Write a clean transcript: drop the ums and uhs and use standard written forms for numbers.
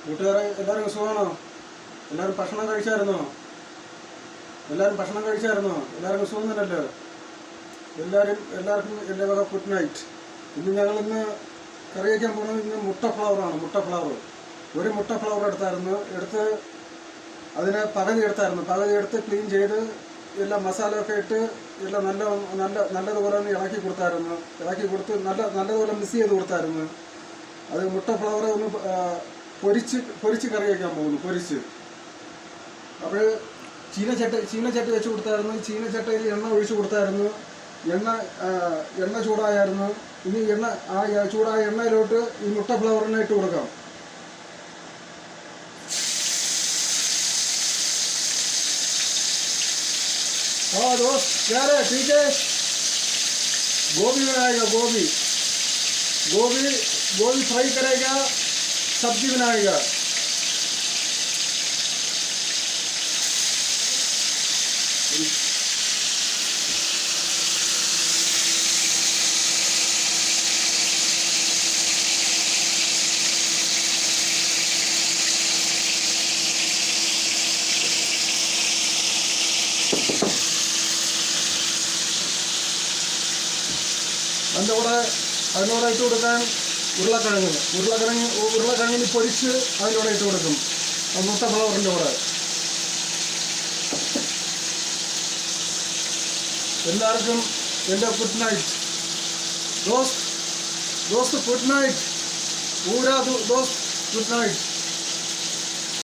കൂട്ടുകാരെ എല്ലാവരും സുഖമാണോ? എല്ലാവരും ഭക്ഷണം കഴിച്ചായിരുന്നോ? എല്ലാവർക്കും സുഖം തന്നെയല്ലോ? എല്ലാവർക്കും എൻ്റെ വക ഗുഡ് നൈറ്റ്. ഞങ്ങളിന്ന് കറി വയ്ക്കാൻ പോകുന്നത് ഇന്ന് മുട്ട ഫ്ലവറാണ്. ഒരു മുട്ട ഫ്ലവർ എടുത്ത് അതിനെ പകുതി എടുത്ത് ക്ലീൻ ചെയ്ത് എല്ലാം മസാലയൊക്കെ ഇട്ട് എല്ലാം നല്ലതുപോലെ ഒന്ന് ഇളക്കി കൊടുത്ത് നല്ലതുപോലെ മിക്സ് ചെയ്ത് കൊടുത്തായിരുന്നു. അത് മുട്ട ഫ്ലവറെ ഒന്ന് പൊരിച്ച് കറി വയ്ക്കാൻ പോകുന്നു. അപ്പോൾ ചീനച്ചട്ടി വെച്ച് കൊടുത്തായിരുന്നു. ചീനച്ചട്ടിയിൽ എണ്ണ ഒഴിച്ച് കൊടുത്തായിരുന്നു. എണ്ണ ചൂടായിരുന്നു. ഇനി ചൂടായ എണ്ണയിലോട്ട് ഈ മുട്ട ഫ്ലവറിനെ ഇട്ട് കൊടുക്കാം. हाँ दोस्त, क्या है? ठीक है. गोभी बनाएगा. गोभी फ्राई करेगा, सब्जी बनाएगा. അതിനോട് ഇട്ട് കൊടുക്കാൻ ഉരുളക്കിഴങ്ങിന് പൊരിച്ച് അതിനോട് ഇട്ട് കൊടുക്കും. മുട്ട ഫ്ലവറിൻ്റെ കൂടെ. എല്ലാവർക്കും എൻ്റെ ഗുഡ് നൈറ്റ്. दोस्त गुड नाइट. पूरा दोस्त गुड नाइट.